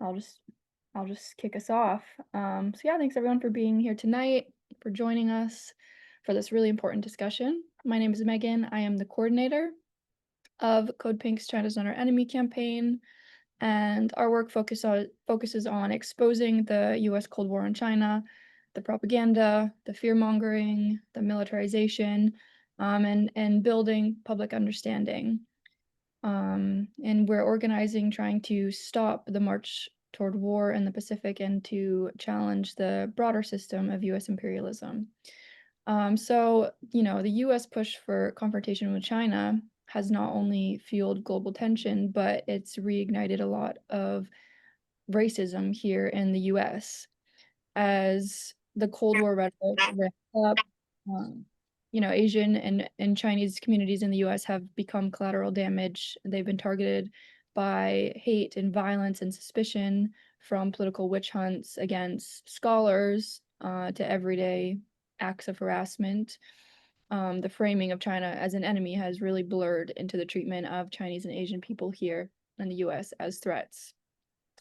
I'll just kick us off. So yeah, thanks everyone for being here tonight, for joining us for this really important discussion. My name is Megan. I am the coordinator of CODEPINK's China's Not Our Enemy campaign, and our work focuses on exposing the U.S. Cold War on China, the propaganda, the fear-mongering, the militarization, and building public understanding. And we're organizing, trying to stop the march toward war in the Pacific and to challenge the broader system of U.S. imperialism. So, the U.S. push for confrontation with China has not only fueled global tension, but it's reignited a lot of racism here in the U.S. as the Cold War rhetoric ramped up. Um, Asian and Chinese communities in the US have become collateral damage. They've been targeted by hate and violence and suspicion, from political witch hunts against scholars to everyday acts of harassment. The framing of China as an enemy has really blurred into the treatment of Chinese and Asian people here in the US as threats.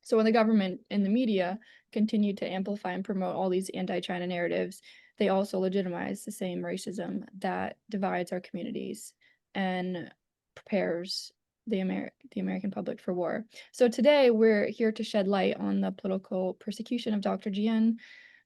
So when the government and the media continue to amplify and promote all these anti-China narratives, they also legitimize the same racism that divides our communities and prepares the American public for war. So today we're here to shed light on the political persecution of Dr. Jian,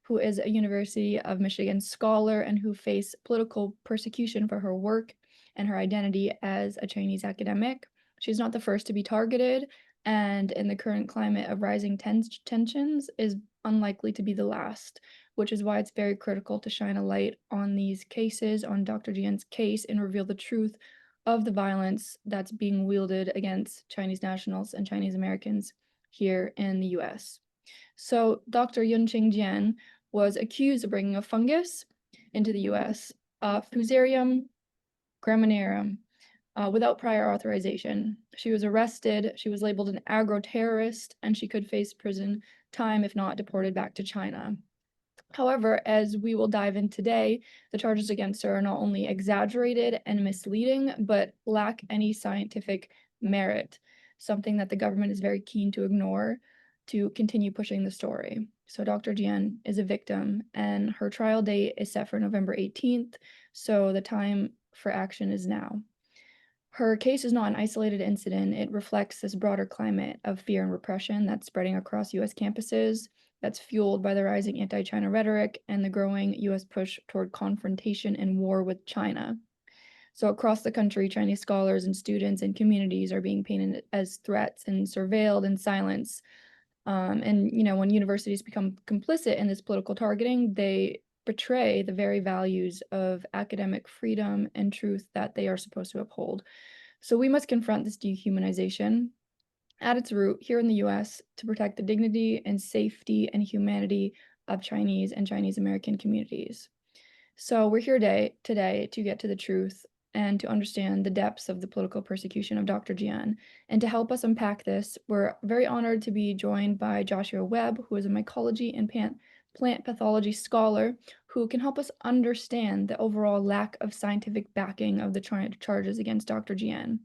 who is a University of Michigan scholar and who faced political persecution for her work and her identity as a Chinese academic. She's not the first to be targeted, and in the current climate of rising tensions is unlikely to be the last, which is why it's very critical to shine a light on these cases, on Dr. Jian's case, and reveal the truth of the violence that's being wielded against Chinese nationals and Chinese Americans here in the US. So Dr. Yunqing Jian was accused of bringing a fungus into the US, Fusarium graminearum, without prior authorization. She was arrested, she was labeled an agro-terrorist, and she could face prison time if not deported back to China. However, as we will dive in today, the charges against her are not only exaggerated and misleading, but lack any scientific merit, something that the government is very keen to ignore to continue pushing the story. So Dr. Jian is a victim, and her trial date is set for November 18th, so the time for action is now. Her case is not an isolated incident. It reflects this broader climate of fear and repression that's spreading across US campuses, that's fueled by the rising anti-China rhetoric and the growing US push toward confrontation and war with China. So across the country, Chinese scholars and students and communities are being painted as threats and surveilled and silenced. When universities become complicit in this political targeting, they betray the very values of academic freedom and truth that they are supposed to uphold. So we must confront this dehumanization at its root here in the US to protect the dignity and safety and humanity of Chinese and Chinese American communities. So we're here today to get to the truth and to understand the depths of the political persecution of Dr. Jian. And to help us unpack this, we're very honored to be joined by Joshua Webb, who is a mycology and plant pathology scholar who can help us understand the overall lack of scientific backing of the charges against Dr. Jian.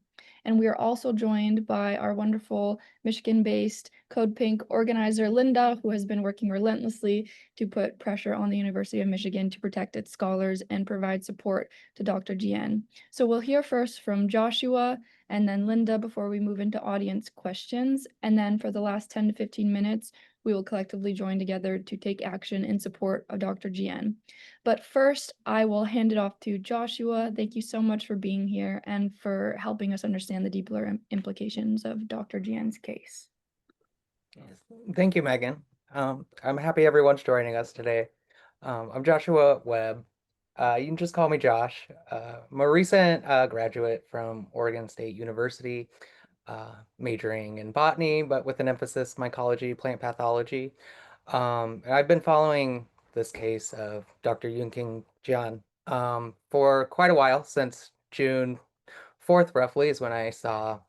And we are also joined by our wonderful Michigan-based CODEPINK organizer, Linda, who has been working relentlessly to put pressure on the University of Michigan to protect its scholars and provide support to Dr. Jian. So we'll hear first from Joshua and then Linda before we move into audience questions. And then for the last 10 to 15 minutes, we will collectively join together to take action in support of Dr. Jian. But first, I will hand it off to Joshua. Thank you so much for being here and for helping us understand the deeper implications of Dr. Jian's case. Yes. Thank you, Megan. I'm happy everyone's joining us today. I'm Joshua Webb. You can just call me Josh. I'm a recent graduate from Oregon State University, majoring in botany, but with an emphasis mycology, plant pathology. And I've been following this case of Dr. Yunqing Jian for quite a while, since June 4th, roughly, is when I saw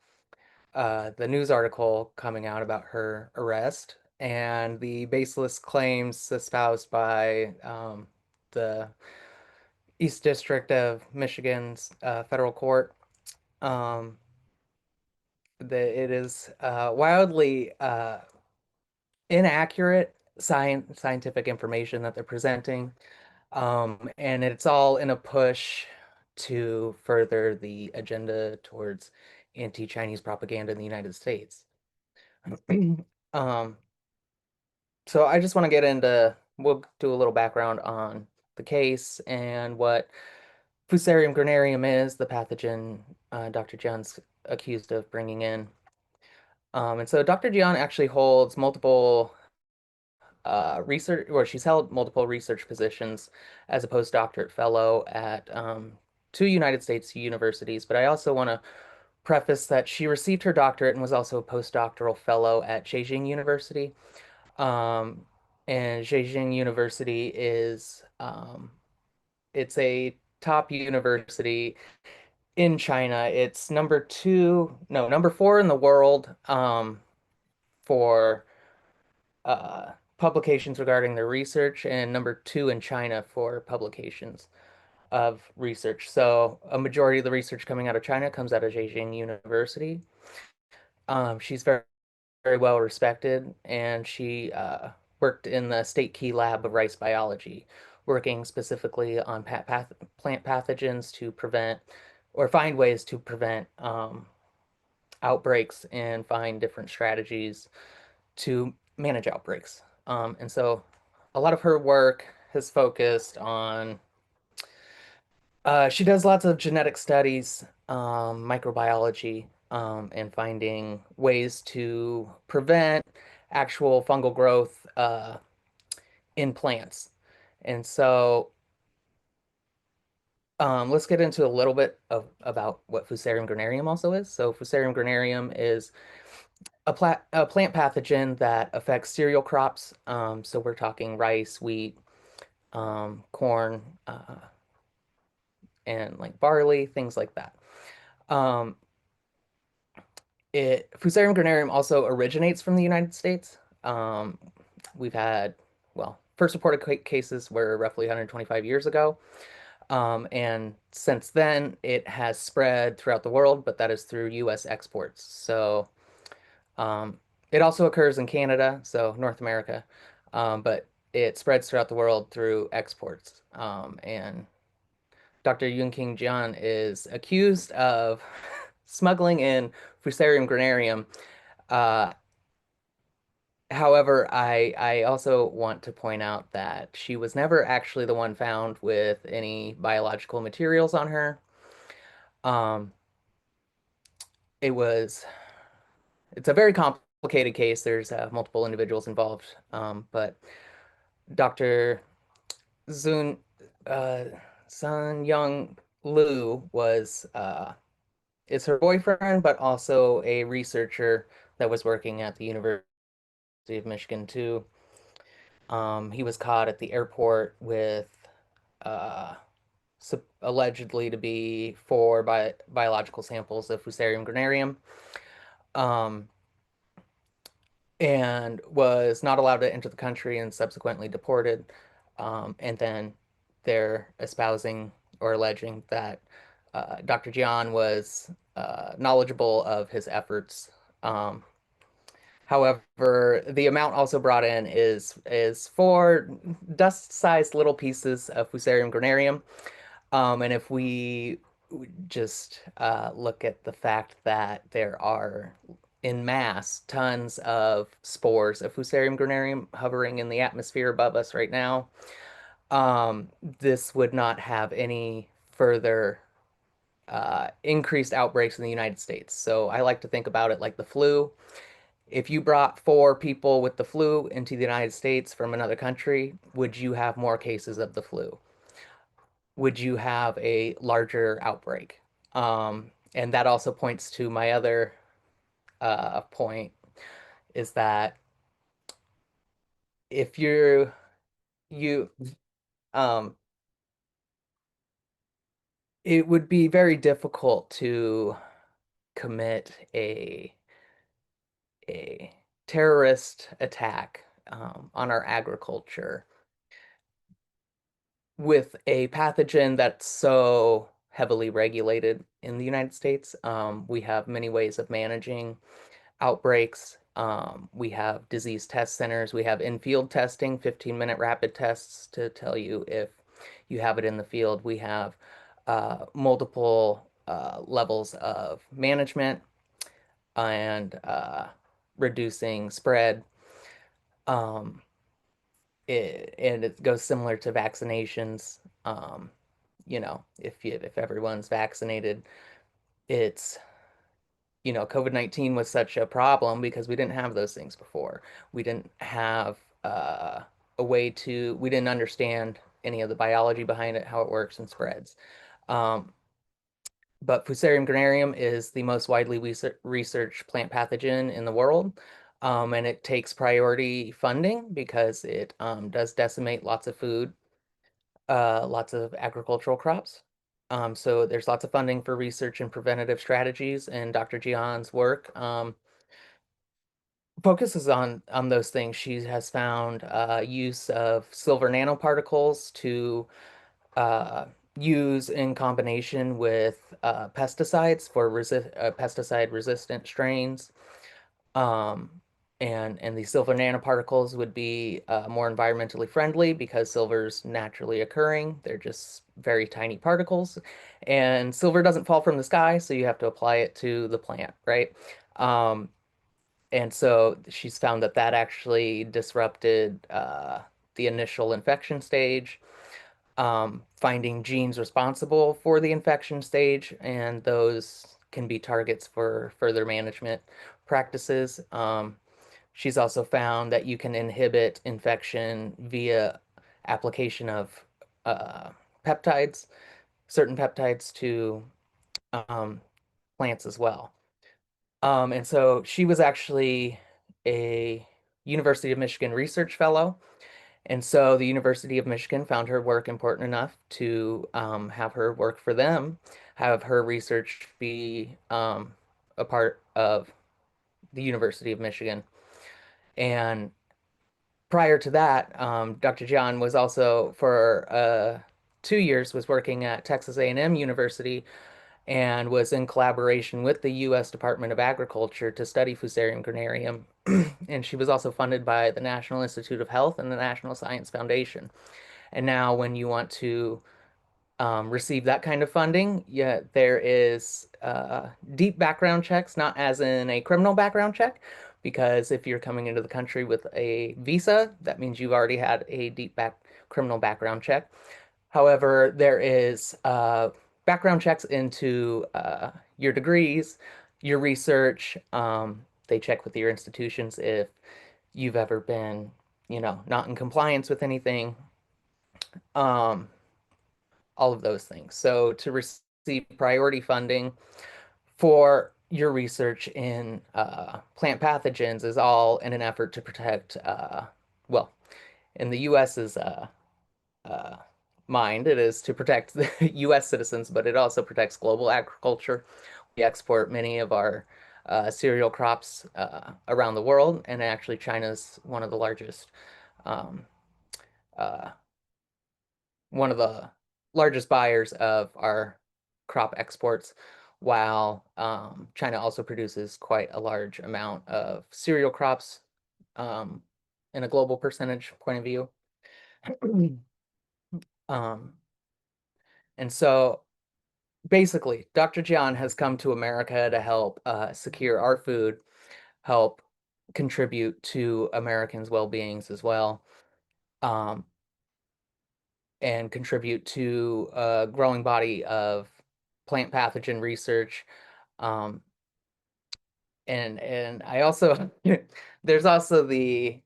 the news article coming out about her arrest and the baseless claims espoused by the East District of Michigan's federal court. That it is wildly inaccurate scientific information that they're presenting. And it's all in a push to further the agenda towards anti-Chinese propaganda in the United States. Um, so I just want to get into, we'll do a little background on the case and what Fusarium granarium is, the pathogen Dr. Jian's accused of bringing in. And so Dr. Jian actually holds multiple research, or she's held multiple research positions as a postdoctorate fellow at two United States universities. But I also want to preface that she received her doctorate and was also a postdoctoral fellow at Beijing University. Um, and Beijing University is it's a top university in China. It's number two, no, number four in the world for publications regarding their research, and number two in China for publications of research. So a majority of the research coming out of China comes out of Beijing University. She's very well respected, and she worked in the State Key Lab of Rice Biology, working specifically on plant pathogens to prevent or find ways to prevent outbreaks and find different strategies to manage outbreaks. And so a lot of her work has focused on, she does lots of genetic studies, microbiology, and finding ways to prevent actual fungal growth in plants. And so let's get into a little bit of about what Fusarium granarium also is. So Fusarium granarium is a plant pathogen that affects cereal crops. So we're talking rice, wheat, corn, and like barley, things like that. Um, Fusarium granarium also originates from the United States. We've had, well, first reported cases were roughly 125 years ago. And since then, it has spread throughout the world, but that is through US exports. So um, it also occurs in Canada, so North America, but it spreads throughout the world through exports. And Dr. Yunqing Jian is accused of smuggling in Fusarium granarium. Uh, However, I also want to point out that she was never actually the one found with any biological materials on her. Um, it was it's a very complicated case. There's multiple individuals involved, but Dr. Zun uh, Sun Young Lu was is her boyfriend, but also a researcher that was working at the University of Michigan too. He was caught at the airport with uh, allegedly to be for biological samples of Fusarium granarium, um, and was not allowed to enter the country and subsequently deported. And then they're espousing or alleging that Dr. Jian was knowledgeable of his efforts. However, the amount also brought in is for dust-sized little pieces of Fusarium granarium. And if we just look at the fact that there are in mass tons of spores of Fusarium granarium hovering in the atmosphere above us right now, this would not have any further increased outbreaks in the United States. So I like to think about it like the flu. If you brought four people with the flu into the United States from another country, would you have more cases of the flu? Would you have a larger outbreak? And that also points to my other point is that if you um, it would be very difficult to commit a terrorist attack on our agriculture with a pathogen that's so heavily regulated in the United States. We have many ways of managing outbreaks. We have disease test centers. We have in-field testing, 15-minute rapid tests to tell you if you have it in the field. We have multiple levels of management and reducing spread. Um, and it goes similar to vaccinations. If everyone's vaccinated, it's COVID-19 was such a problem because we didn't have those things before. We didn't have we didn't understand any of the biology behind it, how it works and spreads. Um, but Fusarium graminearum is the most widely researched plant pathogen in the world. And it takes priority funding because it does decimate lots of food, lots of agricultural crops. So there's lots of funding for research and preventative strategies, and Dr. Jian's work focuses on those things. She has found use of silver nanoparticles to uh, use in combination with pesticides for pesticide resistant strains. Um, and these silver nanoparticles would be more environmentally friendly because silver's naturally occurring. They're just very tiny particles. And silver doesn't fall from the sky, so you have to apply it to the plant, right? Um, and so she's found that that actually disrupted the initial infection stage, finding genes responsible for the infection stage, and those can be targets for further management practices. She's also found that you can inhibit infection via application of uh, peptides, certain peptides to um, plants as well. And so she was actually a University of Michigan research fellow. And so the University of Michigan found her work important enough to have her work for them, have her research be a part of the University of Michigan. And prior to that, Dr. John was also for 2 years was working at Texas A&M University and was in collaboration with the U.S. Department of Agriculture to study Fusarium granarium. And she was also funded by the National Institute of Health and the National Science Foundation. And now, when you want to receive that kind of funding, yeah, there is deep background checks, not as in a criminal background check, because if you're coming into the country with a visa, that means you've already had a criminal background check. However, there is background checks into your degrees, your research. They check with your institutions if you've ever been, not in compliance with anything. Um, all of those things. So to receive priority funding for your research in plant pathogens is all in an effort to protect, well, in the US's uh, mind, it is to protect the US citizens, but it also protects global agriculture. We export many of our cereal crops around the world, and actually China's um, uh, one of the largest buyers of our crop exports, while China also produces quite a large amount of cereal crops um, in a global percentage point of view. Um, and so basically, Dr. Jian has come to America to help secure our food, help contribute to Americans' well-beings as well. Um, and contribute to a growing body of plant pathogen research. Um, and I also there's also the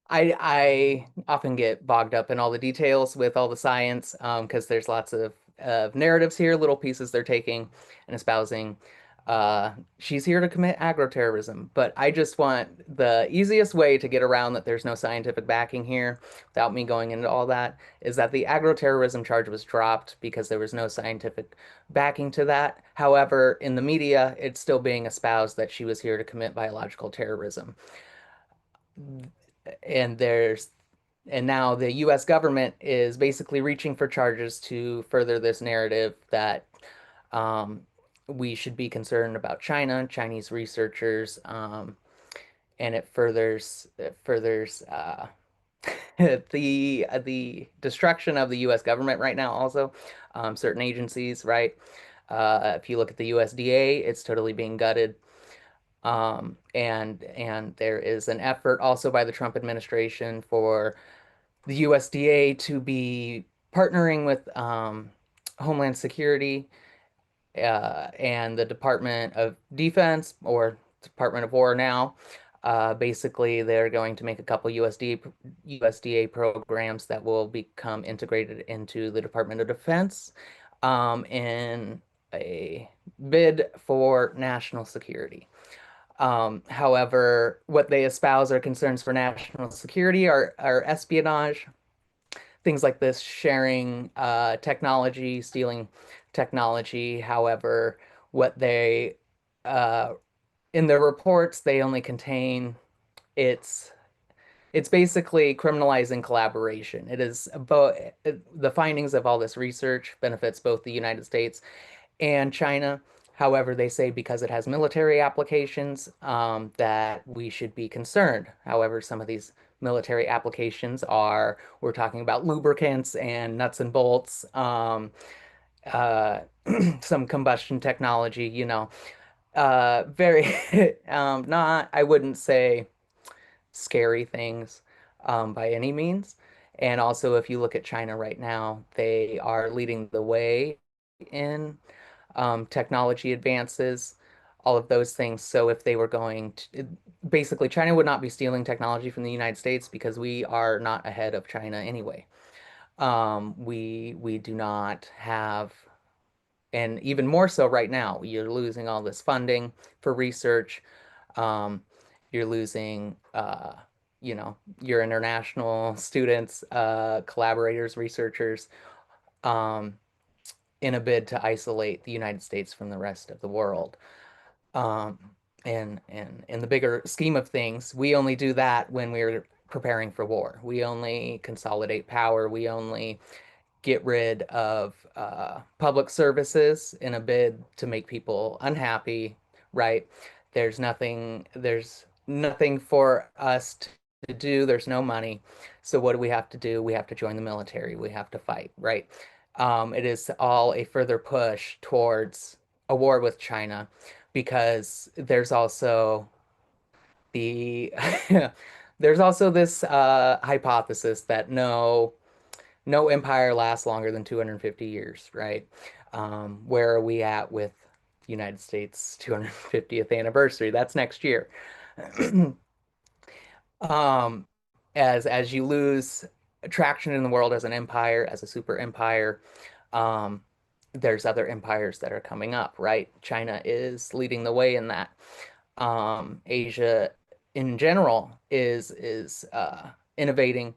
I often get bogged up in all the details with all the science because there's lots of narratives here, little pieces they're taking and espousing. She's here to commit agroterrorism, but I just want the easiest way to get around that there's no scientific backing here without me going into all that is that the agroterrorism charge was dropped because there was no scientific backing to that. However, in the media, it's still being espoused that she was here to commit biological terrorism. And there's and now the US government is basically reaching for charges to further this narrative that um, we should be concerned about China, Chinese researchers, and it furthers the destruction of the U.S. government right now. Also, certain agencies, right? If you look at the USDA, it's totally being gutted. And there is an effort also by the Trump administration for the USDA to be partnering with Homeland Security and the Department of Defense or Department of War now. Basically, they're going to make a couple USDA programs that will become integrated into the Department of Defense in a bid for national security. However, what they espouse are concerns for national security are espionage, things like this, sharing technology, stealing technology. However, what they uh, in the reports they only contain it's it's basically criminalizing collaboration. It is both the findings of all this research benefits both the United States and China. However, they say because it has military applications, that we should be concerned. However, some of these military applications are, we're talking about lubricants and nuts and bolts, uh, some combustion technology, very, not, I wouldn't say scary things by any means. And also, if you look at China right now, they are leading the way in technology advances, all of those things. So if they were going to, basically, China would not be stealing technology from the United States because we are not ahead of China anyway. We do not have, and even more so right now, you're losing all this funding for research. Um, you're losing, your international students, collaborators, researchers. Um, in a bid to isolate the United States from the rest of the world. Um, and in the bigger scheme of things, we only do that when we're preparing for war. We only consolidate power. We only get rid of public services in a bid to make people unhappy, right? There's nothing for us to do. There's no money. So what do we have to do? We have to join the military. We have to fight, right? It is all a further push towards a war with China because the there's also this hypothesis that no empire lasts longer than 250 years, right? Where are we at with the United States 250th anniversary? That's next year. Um, as you lose traction in the world as an empire, as a super empire, um, there's other empires that are coming up, right? China is leading the way in that. Asia in general is innovating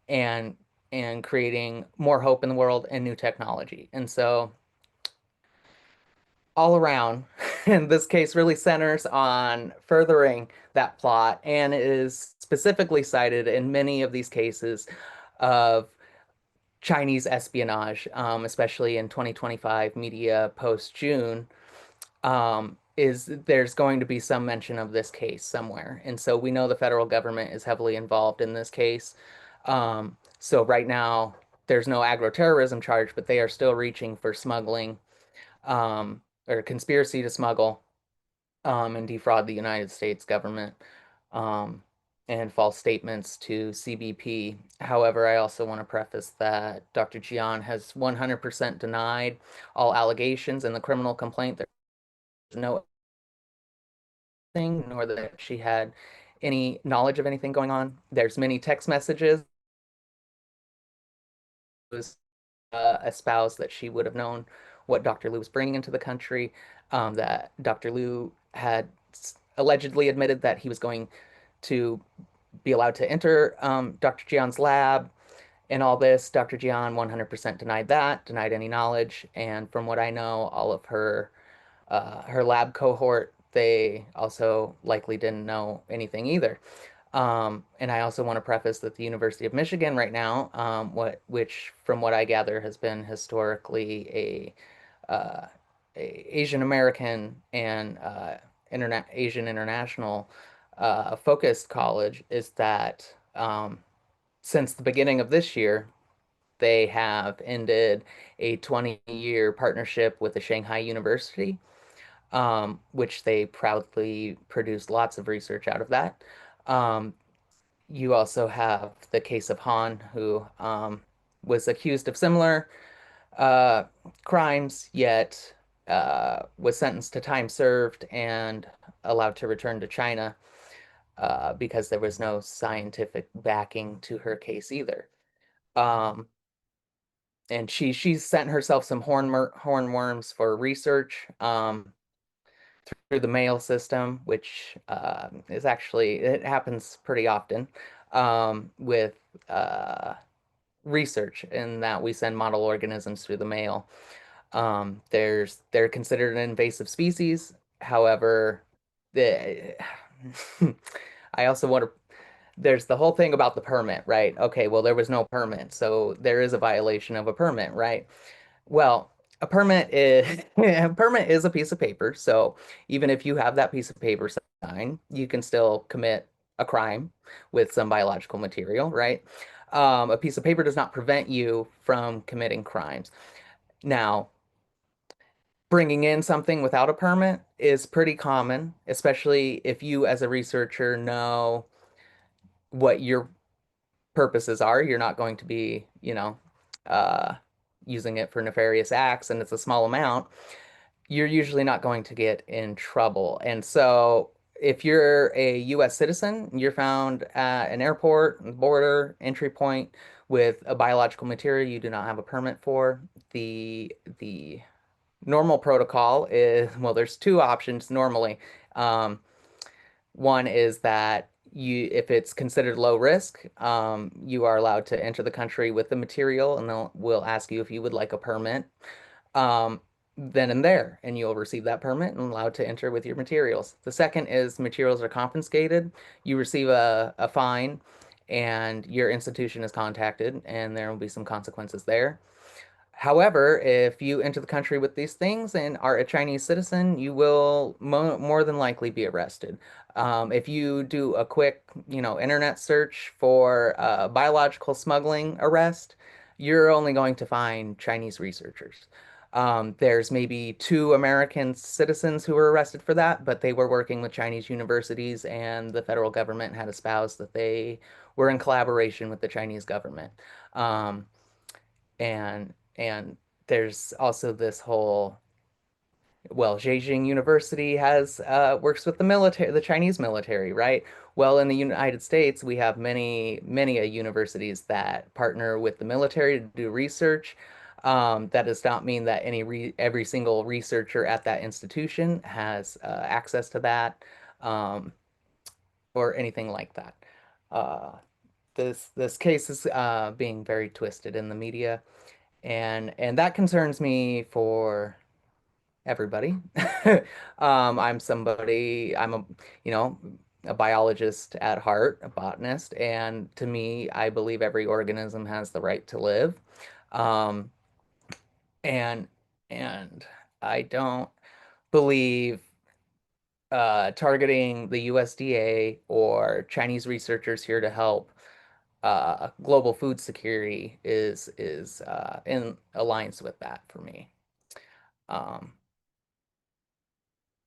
and and creating more hope in the world and new technology. And so all around, in this case really centers on furthering that plot and is specifically cited in many of these cases of Chinese espionage, especially in 2025 media post June, is there's going to be some mention of this case somewhere. And so we know the federal government is heavily involved in this case. So right now, there's no agroterrorism charge, but they are still reaching for smuggling or conspiracy to smuggle and defraud the United States government um, and false statements to CBP. However, I also want to preface that Dr. Jian has 100% denied all allegations in the criminal complaint. There's no thing, nor that she had any knowledge of anything going on. There's many text messages espoused that she would have known what Dr. Liu was bringing into the country, that Dr. Liu had allegedly admitted that he was going to be allowed to enter Dr. Jian's lab and all this. Dr. Jian 100% denied that, denied any knowledge. And from what I know, all of her lab cohort, they also likely didn't know anything either. And I also want to preface that the University of Michigan right now, which from what I gather has been historically a Asian American and Asian international focused college is that since the beginning of this year, they have ended a 20-year partnership with the Shanghai University, which they proudly produce lots of research out of that. Um, you also have the case of Han, who was accused of similar uh, crimes, yet was sentenced to time served and allowed to return to China because there was no scientific backing to her case either. Um, and she sent herself some hornworms for research through the mail system, which is actually it happens pretty often with uh, research in that we send model organisms through the mail. They're considered an invasive species. However, the I also want to there's the whole thing about the permit, right? Okay, well, there was no permit, so there is a violation of a permit, right? Well, a permit is a permit is a piece of paper, so even if you have that piece of paper signed, you can still commit a crime with some biological material, right? A piece of paper does not prevent you from committing crimes. Now, bringing in something without a permit is pretty common, especially if you, as a researcher, know what your purposes are. You're not going to be, uh, using it for nefarious acts, and it's a small amount. You're usually not going to get in trouble. And so, if you're a US citizen, you're found at an airport, border, entry point with a biological material you do not have a permit for, the normal protocol is, well, there's two options normally. Um, One is that if it's considered low risk, you are allowed to enter the country with the material, and will ask you if you would like a permit. Um, then and there, and you'll receive that permit and allowed to enter with your materials. The second is materials are confiscated. You receive a fine, and your institution is contacted, and there will be some consequences there. However, if you enter the country with these things and are a Chinese citizen, you will more than likely be arrested. If you do a quick, internet search for biological smuggling arrest, you're only going to find Chinese researchers. There's maybe two American citizens who were arrested for that, but they were working with Chinese universities, and the federal government had espoused that they were in collaboration with the Chinese government. Um, and there's also this whole, well, Beijing University has works with the military, the Chinese military, right? Well, in the United States, we have many universities that partner with the military to do research. That does not mean that every single researcher at that institution has access to that, um, or anything like that. Uh, this case is being very twisted in the media, and that concerns me for everybody. I'm you know, a biologist at heart, a botanist, and to me, I believe every organism has the right to live. Um, and and I don't believe targeting the USDA or Chinese researchers here to help global food security is in alliance with that for me. Um,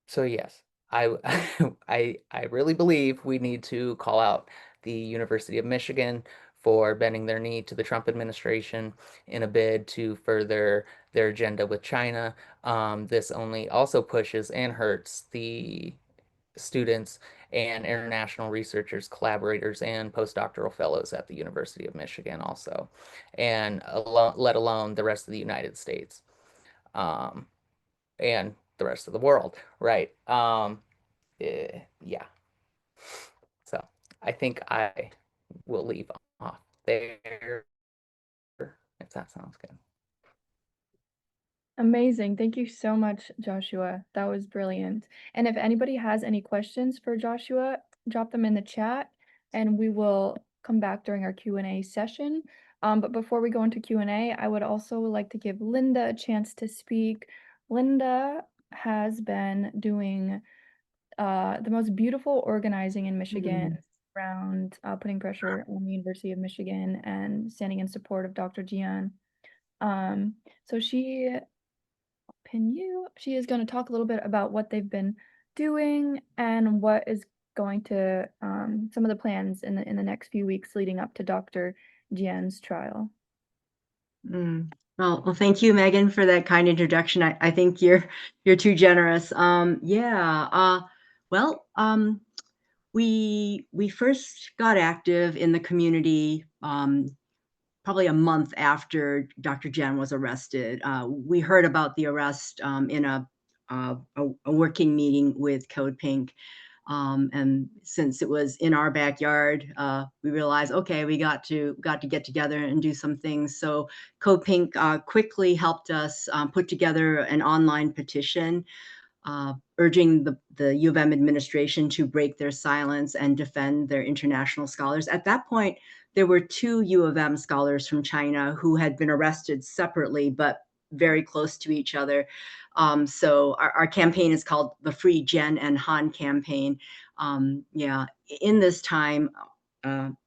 so yes, I I really believe we need to call out the University of Michigan for bending their knee to the Trump administration in a bid to further their agenda with China. This only also pushes and hurts the students and international researchers, collaborators, and postdoctoral fellows at the University of Michigan also, and let alone the rest of the United States. Um, and the rest of the world, right? Yeah. So I think I will leave off there if that sounds good. Amazing. Thank you so much, Joshua. That was brilliant. And if anybody has any questions for Joshua, drop them in the chat and we will come back during our Q&A session. But before we go into Q&A, I would also like to give Linda a chance to speak. Linda has been doing the most beautiful organizing in Michigan around putting pressure on the University of Michigan and standing in support of Dr. Jian. So she is going to talk a little bit about what they've been doing and what is going to some of the plans in the next few weeks leading up to Dr. Jian's trial. Well, thank you, Megan, for that kind introduction. I think you're too generous. We first got active in the community probably a month after Dr. Jian was arrested. We heard about the arrest in a working meeting with CODEPINK. And since it was in our backyard, we realized, okay, we got to get together and do some things. So CODEPINK quickly helped us put together an online petition urging the U of M administration to break their silence and defend their international scholars. At that point, there were 2 U of M scholars from China who had been arrested separately, but very close to each other. So our campaign is called the Free Jian and Han campaign. In this time,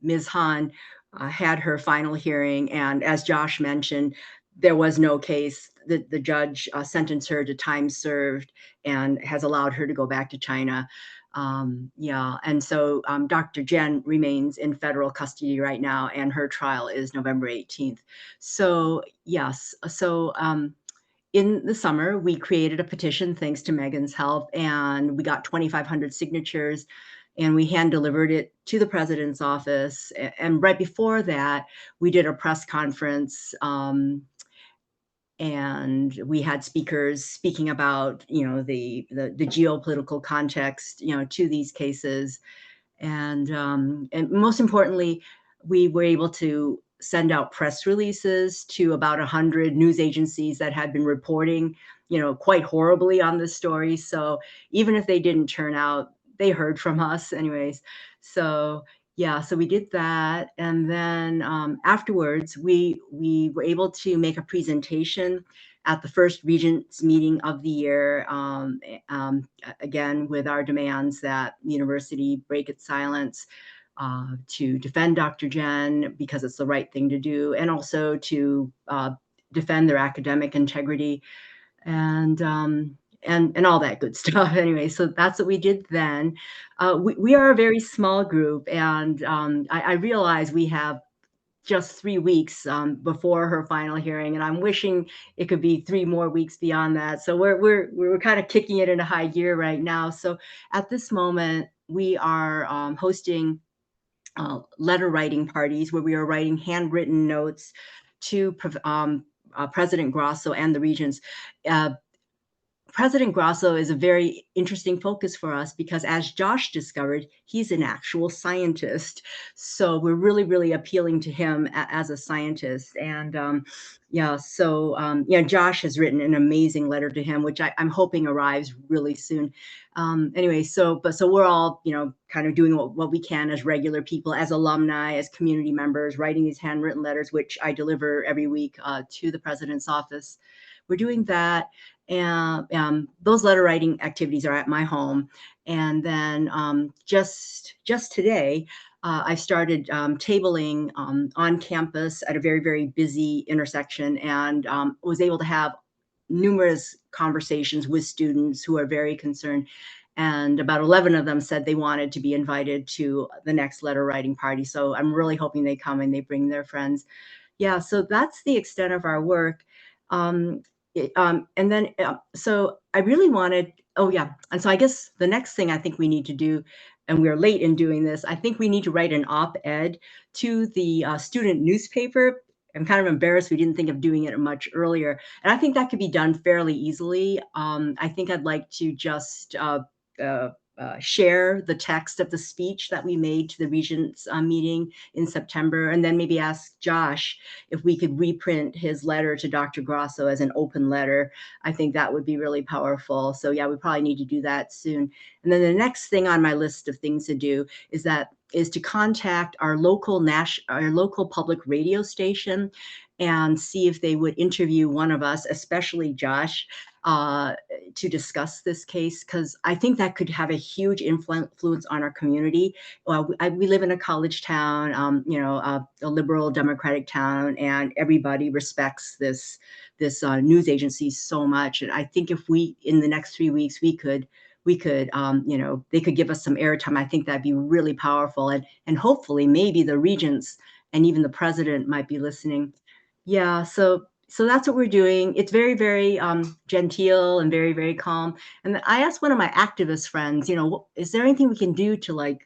Ms. Han had her final hearing, and as Josh mentioned, there was no case. The judge sentenced her to time served and has allowed her to go back to China. And so Dr. Jian remains in federal custody right now, and her trial is November 18th. So yes, in the summer, we created a petition thanks to Megan's help, and we got 2,500 signatures, and we hand delivered it to the president's office. And right before that, we did a press conference, and we had speakers speaking about, the geopolitical context, to these cases. And most importantly, we were able to send out press releases to about 100 news agencies that had been reporting, quite horribly on this story. So even if they didn't turn out, they heard from us anyways. So so we did that. And then afterwards, we were able to make a presentation at the first Regents meeting of the year, again, with our demands that the university break its silence to defend Dr. Jian because it's the right thing to do, and also to defend their academic integrity and all that good stuff. Anyway, so that's what we did then. We are a very small group, and I realize we have just 3 weeks before her final hearing, and I'm wishing it could be 3 more weeks beyond that. So we're kind of kicking it into high gear right now. So at this moment, we are hosting letter writing parties where we are writing handwritten notes to President Grasso and the regents. President Grasso is a very interesting focus for us because, as Josh discovered, he's an actual scientist. So we're really, really appealing to him as a scientist. And Josh has written an amazing letter to him, which I'm hoping arrives really soon. So we're all, kind of doing what we can as regular people, as alumni, as community members, writing these handwritten letters, which I deliver every week to the president's office. We're doing that. And those letter writing activities are at my home. And then just today, I started tabling on campus at a very, very busy intersection, and was able to have numerous conversations with students who are very concerned. And about 11 of them said they wanted to be invited to the next letter writing party. So I'm really hoping they come and they bring their friends. So that's the extent of our work. So I really wanted, and so I guess the next thing I think we need to do, and we're late in doing this, I think we need to write an op-ed to the student newspaper. I'm kind of embarrassed we didn't think of doing it much earlier. And I think that could be done fairly easily. I think I'd like to just share the text of the speech that we made to the Regents meeting in September, and then maybe ask Josh if we could reprint his letter to Dr. Grasso as an open letter. I think that would be really powerful. So we probably need to do that soon. And then the next thing on my list of things to do is to contact our local public radio station and see if they would interview one of us, especially Josh, to discuss this case, because I think that could have a huge influence on our community. We live in a college town, a liberal democratic town, and everybody respects this news agency so much. And I think if we, in the next 3 weeks, we could, they could give us some airtime. I think that'd be really powerful. And hopefully maybe the regents and even the president might be listening. Yeah, so that's what we're doing. It's very, very genteel and very, very calm. And I asked one of my activist friends, is there anything we can do to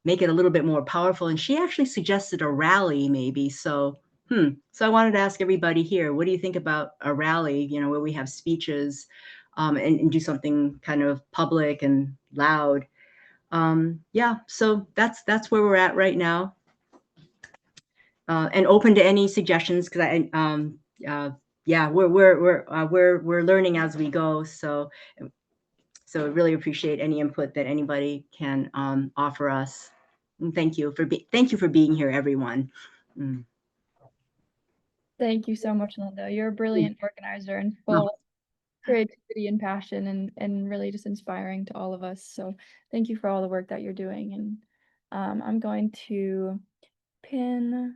make it a little bit more powerful? And she actually suggested a rally maybe. So I wanted to ask everybody here, what do you think about a rally, where we have speeches and do something kind of public and loud? Yeah, so that's where we're at right now. And open to any suggestions, because yeah, we're learning as we go. So really appreciate any input that anybody can offer us. And thank you for being here, everyone. Thank you so much, Linda. You're a brilliant organizer and full of creativity and passion, and really just inspiring to all of us. So thank you for all the work that you're doing. And I'm going to pin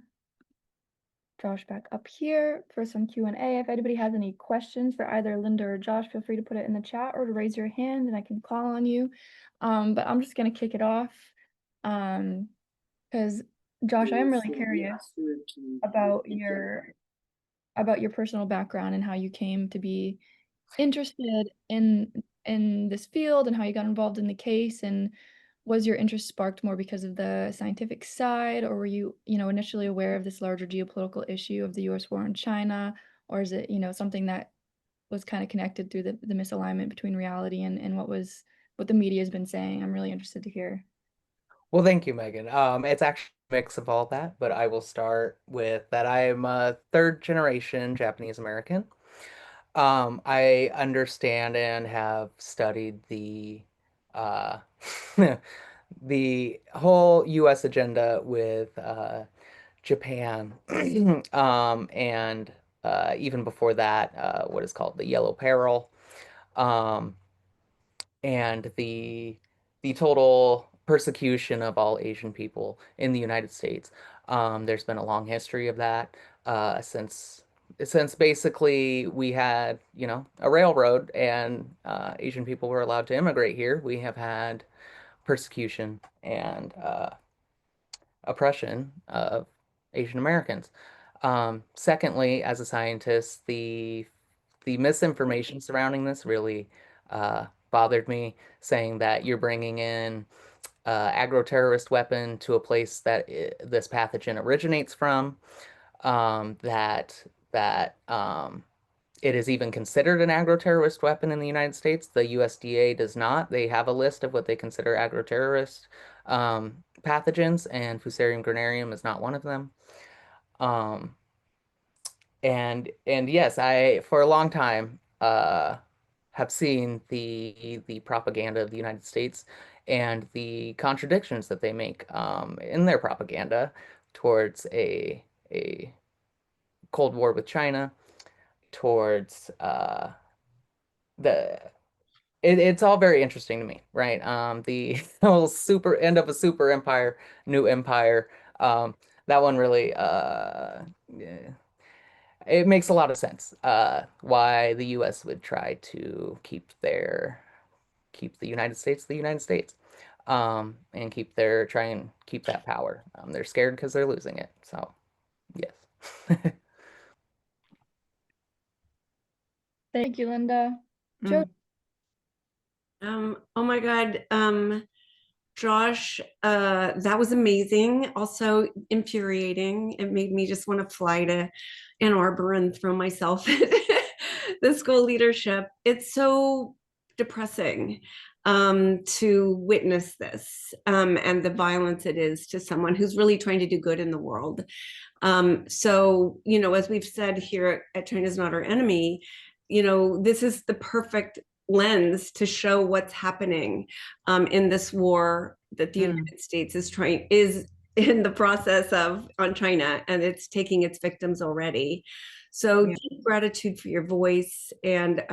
Josh back up here for some Q&A. If anybody has any questions for either Linda or Josh, feel free to put it in the chat or to raise your hand and I can call on you. But I'm just going to kick it off because Josh, I am really curious about your personal background and how you came to be interested in this field and how you got involved in the case. And was your interest sparked more because of the scientific side, or were you, initially aware of this larger geopolitical issue of the US war on China? Or is it, something that was kind of connected through the misalignment between reality and what the media has been saying? I'm really interested to hear. Well, thank you, Megan. It's actually a mix of all that, but I will start with that I am a third generation Japanese American. I understand and have studied uh, the whole U.S. agenda with Japan, and even before that, what is called the Yellow Peril, um, and the total persecution of all Asian people in the United States. There's been a long history of that since basically we had, a railroad and Asian people were allowed to immigrate here. We have had persecution and oppression of Asian Americans. Secondly, as a scientist, the misinformation surrounding this really bothered me, saying that you're bringing in agro-terrorist weapon to a place that this pathogen originates from, that it is even considered an agro-terrorist weapon in the United States. The USDA does not. They have a list of what they consider agro-terrorist pathogens, and Fusarium graminearum is not one of them. And yes, I for a long time have seen the propaganda of the United States and the contradictions that they make in their propaganda towards a Cold War with China, towards the it's all very interesting to me, right? The whole super end of a super empire, new empire. That one really yeah, it makes a lot of sense why the US would try to keep the United States, and try and keep that power. They're scared because they're losing it. So, yes. Thank you, Linda. Joe. Oh my God, Josh, that was amazing. Also infuriating. It made me just want to fly to Ann Arbor and throw myself at the school leadership. It's so depressing to witness this and the violence it is to someone who's really trying to do good in the world. So, as we've said here at China's Not Our Enemy, this is the perfect lens to show what's happening in this war that the United States is in the process of on China, and it's taking its victims already. So Yeah. deep gratitude for your voice and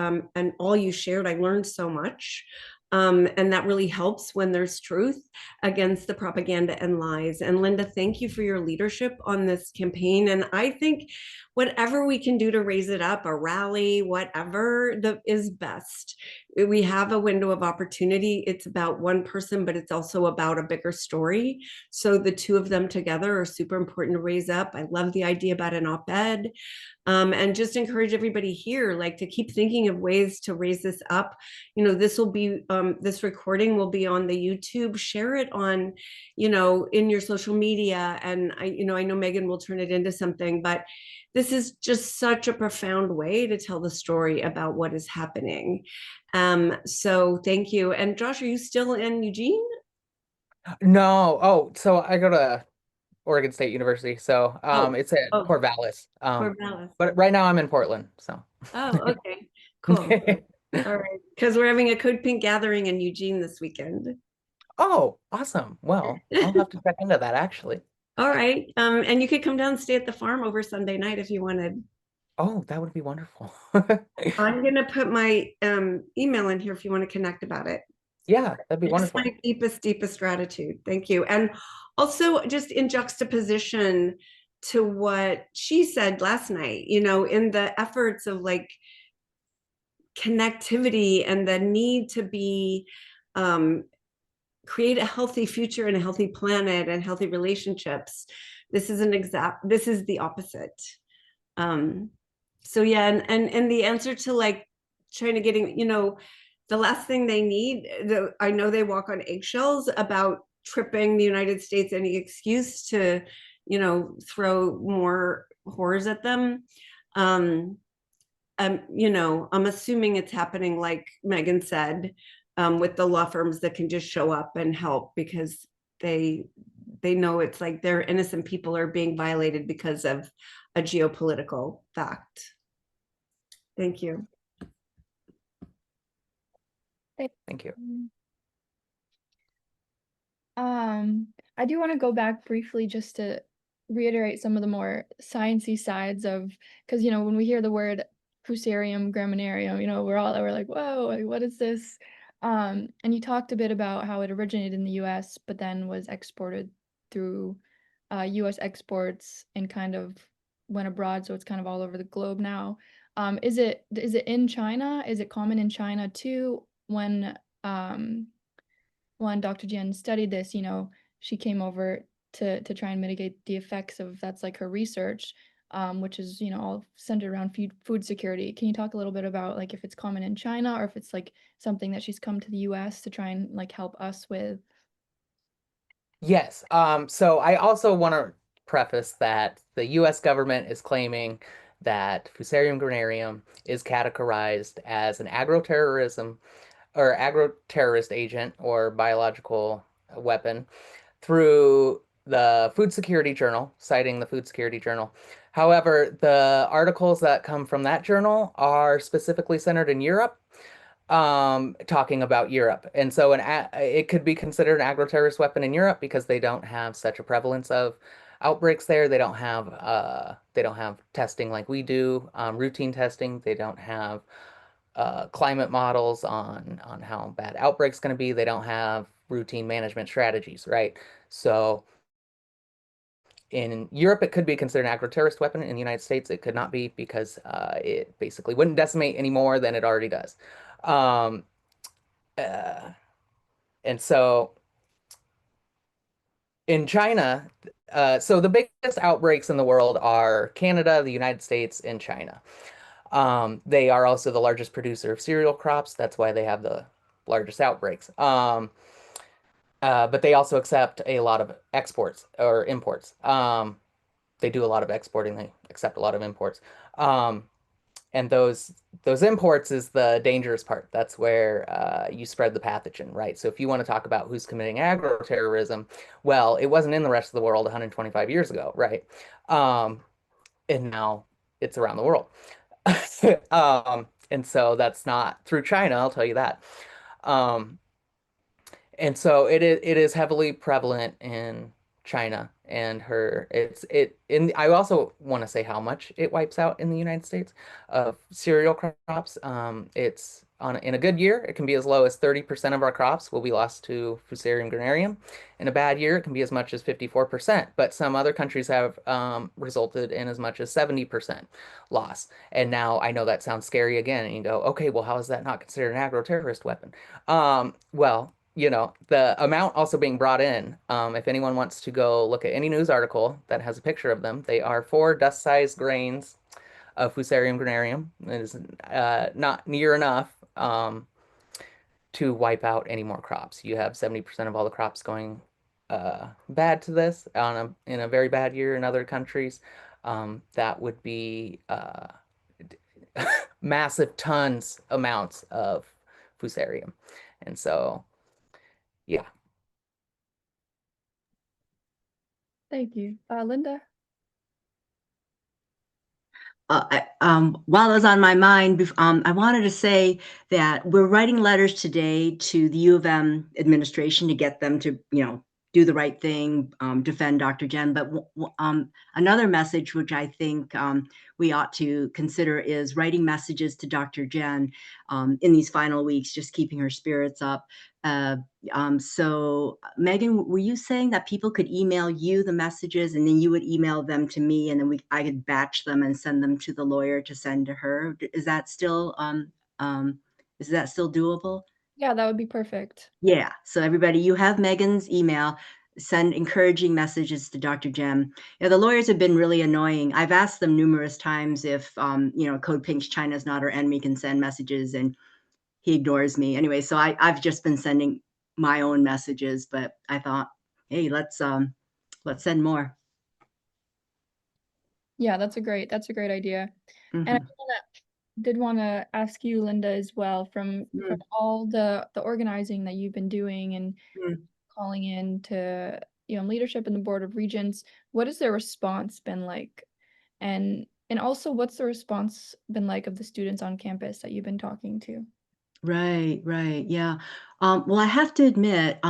all you shared. I learned so much. And that really helps when there's truth against the propaganda and lies. And Linda, thank you for your leadership on this campaign. And I think whatever we can do to raise it up, a rally, whatever is best. We have a window of opportunity. It's about one person, but it's also about a bigger story. So the two of them together are super important to raise up. I love the idea about an op-ed. And just encourage everybody here, like, to keep thinking of ways to raise this up. This will be this recording will be on the YouTube. Share it on, in your social media. And I know Megan will turn it into something, but this is just such a profound way to tell the story about what is happening. So thank you. And Josh, are you still in Eugene? No. Oh, so I go to Oregon State University, so Oh, it's at oh, Corvallis. Corvallis. But right now I'm in Portland, so. Oh, okay, cool. All right, because we're having a Code Pink gathering in Eugene this weekend. Oh, awesome. Well, I'll have to check into that actually. All right, and you could come down and stay at the farm over Sunday night if you wanted. Oh, that would be wonderful. I'm gonna put my email in here if you want to connect about it. Yeah, that'd be Just wonderful. my deepest gratitude. Thank you. And also just in juxtaposition to what she said last night, in the efforts of like connectivity and the need to be create a healthy future and a healthy planet and healthy relationships. This is the opposite. So yeah, and the answer to like China getting, the last thing they need, I know they walk on eggshells about tripping the United States any excuse to, throw more horrors at them. I'm assuming it's happening like Megan said, with the law firms that can just show up and help because they know it's like their innocent people are being violated because of a geopolitical fact. Thank you. Thank you. I do want to go back briefly just to reiterate some of the more sciencey sides of, because when we hear the word Fusarium, graminearum, we're like, whoa, like, what is this? And you talked a bit about how it originated in the U.S., but then was exported through U.S. exports and kind of went abroad, so it's kind of all over the globe now. Is it in China? Is it common in China too? When Dr. Jian studied this, she came over to try and mitigate the effects of that's like her research, which is, all centered around food security. Can you talk a little bit about like if it's common in China or if it's like something that she's come to the US to try and like help us with? Yes. So I also want to preface that the US government is claiming that Fusarium graminearum is categorized as an agroterrorism or agro-terrorist agent or biological weapon through the Food Security Journal, citing the Food Security Journal. However, the articles that come from that journal are specifically centered in Europe, talking about Europe. And so it could be considered an agro-terrorist weapon in Europe because they don't have such a prevalence of outbreaks there. They don't have testing like we do, routine testing. They don't have climate models on how bad outbreaks going to be. They don't have routine management strategies, right? So in Europe, it could be considered an agro-terrorist weapon. In the United States, it could not be because it basically wouldn't decimate any more than it already does. Um, uh, and so in China, so the biggest outbreaks in the world are Canada, the United States, and China. They are also the largest producer of cereal crops. That's why they have the largest outbreaks. But they also accept a lot of exports or imports. They do a lot of exporting. They accept a lot of imports. And those imports is the dangerous part. That's where you spread the pathogen, right? So if you want to talk about who's committing agroterrorism, well, it wasn't in the rest of the world 125 years ago, right? And now it's around the world. And so that's not through China, I'll tell you that. And so it is heavily prevalent in China and I also want to say how much it wipes out in the United States of cereal crops. It's in a good year, it can be as low as 30% of our crops will be lost to Fusarium graminearum. In a bad year, it can be as much as 54%, but some other countries have resulted in as much as 70% loss. And now I know that sounds scary again, and you go, okay, well, how is that not considered an agro-terrorist weapon? Well, the amount also being brought in, if anyone wants to go look at any news article that has a picture of them, they are 4 dust-sized grains of Fusarium graminearum. It is not near enough to wipe out any more crops. You have 70% of all the crops going bad to this in a very bad year in other countries. That would be massive amounts of Fusarium. And so, yeah. Thank you. Linda? While it was on my mind, I wanted to say that we're writing letters today to the U of M administration to get them to, do the right thing, defend Dr. Jen. But another message, which I think we ought to consider, is writing messages to Dr. Jen in these final weeks, just keeping her spirits up. So Megan, were you saying that people could email you the messages and then you would email them to me, and then I could batch them and send them to the lawyer to send to her? Is that still doable? Yeah, that would be perfect. Yeah. So everybody, you have Megan's email. Send encouraging messages to Dr. Jem. The lawyers have been really annoying. I've asked them numerous times if, CODEPINK, China's not our enemy, can send messages, and he ignores me. Anyway, so I've just been sending my own messages, but I thought, hey, let's send more. Yeah, that's a great idea. Mm-hmm. And I did want to ask you, Linda, as well, from all the organizing that you've been doing and calling in to leadership in the Board of Regents, what has their response been like? And also, what's the response been like of the students on campus that you've been talking to? Right, yeah. Well, I have to admit,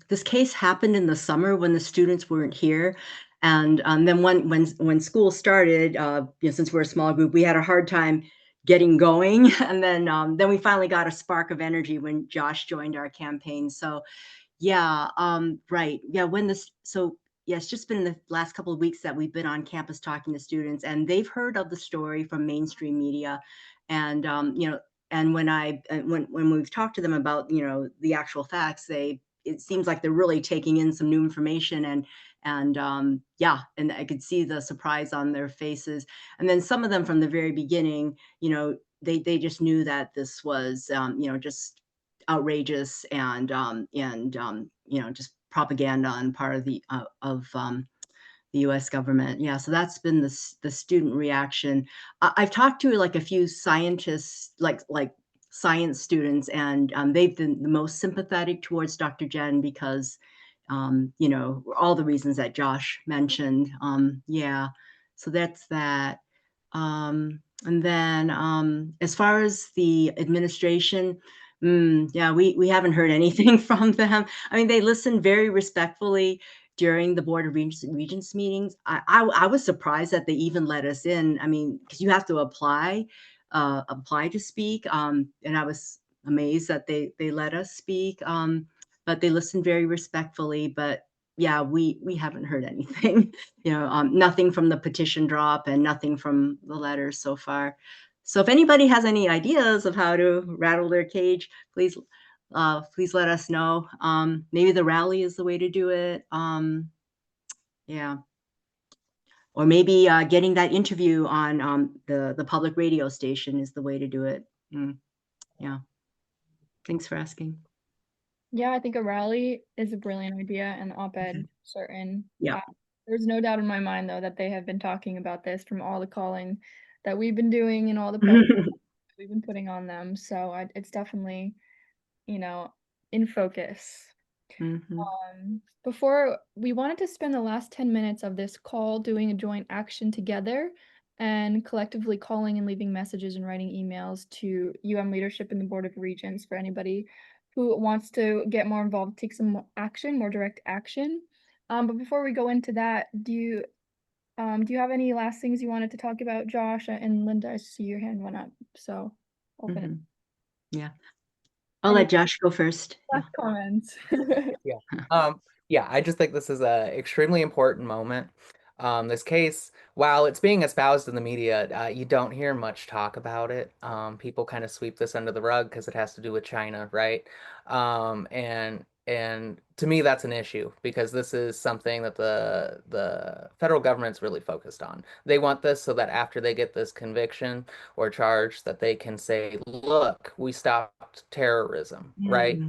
this case happened in the summer when the students weren't here. And then when school started, since we're a small group, we had a hard time getting going. And then we finally got a spark of energy when Josh joined our campaign. So yeah, right. Yeah, it's just been in the last couple of weeks that we've been on campus talking to students, and they've heard of the story from mainstream media. And and when we've talked to them about the actual facts, it seems like they're really taking in some new information, and I could see the surprise on their faces. And then some of them from the very beginning, they just knew that this was just outrageous and just propaganda on part of the U.S. government. Yeah, so that's been the student reaction. I've talked to like a few scientists, like science students, and they've been the most sympathetic towards Dr. Jen because all the reasons that Josh mentioned. Yeah, so that's that. And then as far as the administration, yeah, we haven't heard anything from them. I mean, they listened very respectfully during the Board of Regents meetings. I was surprised that they even let us in. I mean, because you have to apply to speak, and I was amazed that they let us speak. But they listened very respectfully. But yeah, we haven't heard anything. Nothing from the petition drop and nothing from the letters so far. So if anybody has any ideas of how to rattle their cage, please let us know. Maybe the rally is the way to do it. Yeah. Or maybe getting that interview on the public radio station is the way to do it. Yeah. Thanks for asking. Yeah, I think a rally is a brilliant idea, and op-ed, certain. Yeah. There's no doubt in my mind, though, that they have been talking about this from all the calling that we've been doing and all the pressure we've been putting on them. So it's definitely, in focus. Before, we wanted to spend the last 10 minutes of this call doing a joint action together and collectively calling and leaving messages and writing emails to UM leadership and the Board of Regents for anybody who wants to get more involved, take some more action, more direct action. But before we go into that, do you have any last things you wanted to talk about, Josh? And Linda, I see your hand went up, so open it. Yeah, I'll Any let Josh go first. last comments? Yeah, I just think this is a extremely important moment. This case, while it's being espoused in the media, you don't hear much talk about it. People kind of sweep this under the rug because it has to do with China, right? And to me, that's an issue because this is something that the federal government's really focused on. They want this so that after they get this conviction or charge, that they can say, "Look, we stopped terrorism," right?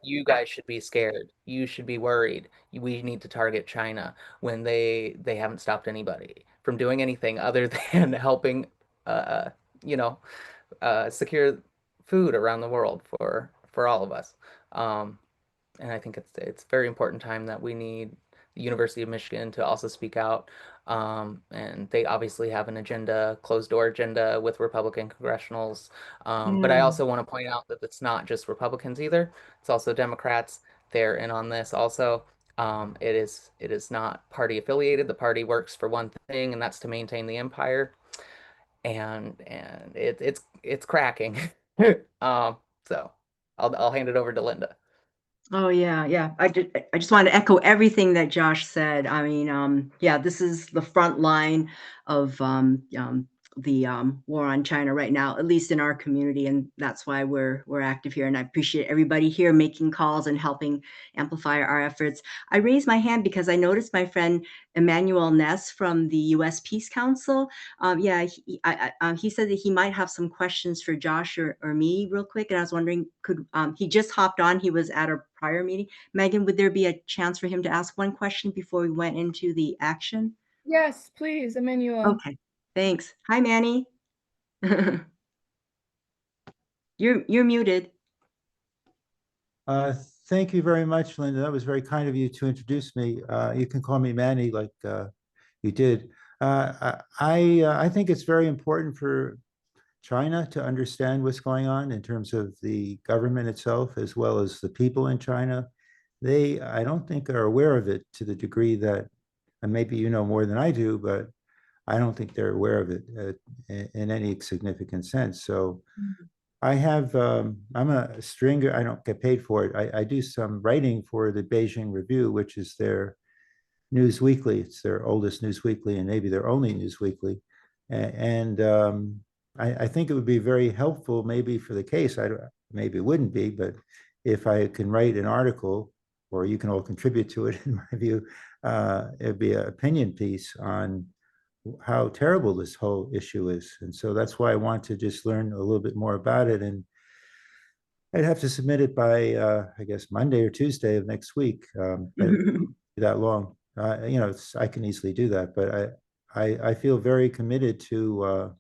You guys should be scared. You should be worried. We need to target China when they haven't stopped anybody from doing anything other than helping, uh, you know, secure food around the world for all of us. Um, and I think it's a very important time that we need the University of Michigan to also speak out. And they obviously have an agenda, closed door agenda with Republican congressionals. But I also want to point out that it's not just Republicans either. It's also Democrats. They're in on this also. It is not party affiliated. The party works for one thing, and that's to maintain the empire. And it's cracking. So I'll hand it over to Linda. Oh yeah, yeah. I just wanted to echo everything that Josh said. I mean, yeah, this is the front line of the war on China right now, at least in our community, and that's why we're active here. And I appreciate everybody here making calls and helping amplify our efforts. I raised my hand because I noticed my friend Emmanuel Ness from the U.S. Peace Council. Yeah, he said that he might have some questions for Josh or me real quick, and I was wondering, could he just hopped on? He was at a prior meeting. Megan, would there be a chance for him to ask one question before we went into the action? Yes, please, Emmanuel. Okay, thanks. Hi, Manny. You're muted. Thank you very much, Linda. That was very kind of you to introduce me. You can call me Manny like you did. I think it's very important for China to understand what's going on in terms of the government itself, as well as the people in China. They, I don't think, are aware of it to the degree that, and maybe you know more than I do, but I don't think they're aware of it in any significant sense. So I have, I'm a stringer, I don't get paid for it. I do some writing for the Beijing Review, which is their news weekly. It's their oldest news weekly and maybe their only news weekly. And I think it would be very helpful maybe for the case. Maybe it wouldn't be, but if I can write an article, or you can all contribute to it, in my view, it'd be an opinion piece on how terrible this whole issue is. And so that's why I want to just learn a little bit more about it. And I'd have to submit it by, I guess, Monday or Tuesday of next week. That long. You know, I can easily do that, but I feel very committed to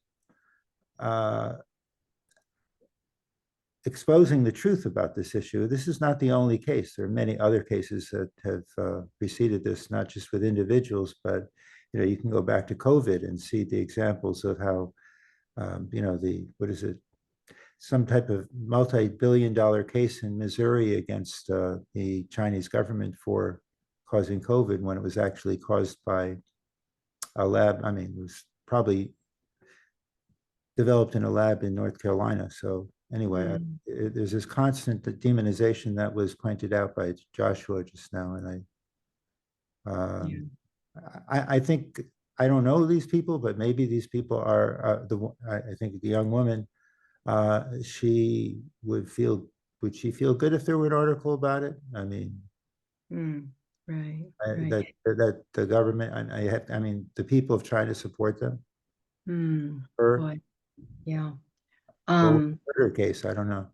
exposing the truth about this issue. This is not the only case. There are many other cases that have preceded this, not just with individuals, but you know, you can go back to COVID and see the examples of how, you know, what is it? Some type of multi-billion-dollar case in Missouri against the Chinese government for causing COVID when it was actually caused by a lab. I mean, it was probably developed in a lab in North Carolina. So anyway, there's this constant demonization that was pointed out by Joshua just now, and I think, I don't know these people, but maybe these people are I think the young woman, she would she feel good if there were an article about it? I mean, Right. that the government, and I mean, the people of China support them. Boy. Yeah. Murder case, I don't know.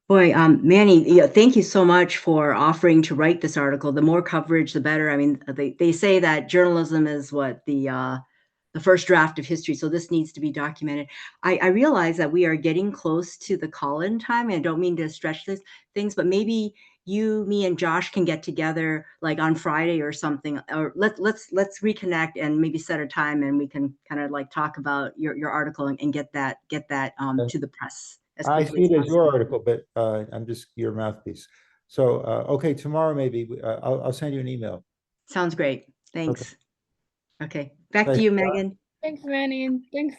Boy, Manny, yeah, thank you so much for offering to write this article. The more coverage, the better. I mean, they say that journalism is what the first draft of history. So this needs to be documented. I realize that we are getting close to the call-in time, and I don't mean to stretch this things, but maybe you, me, and Josh can get together like on Friday or something, or let's reconnect and maybe set a time, and we can kind of like talk about your article and get that to the press. I see it as your article, but I'm just your mouthpiece. So, okay, tomorrow maybe, I'll send you an email. Sounds great. Thanks. Okay, back to Thanks. you, Megan. Thanks, Manny. Thanks,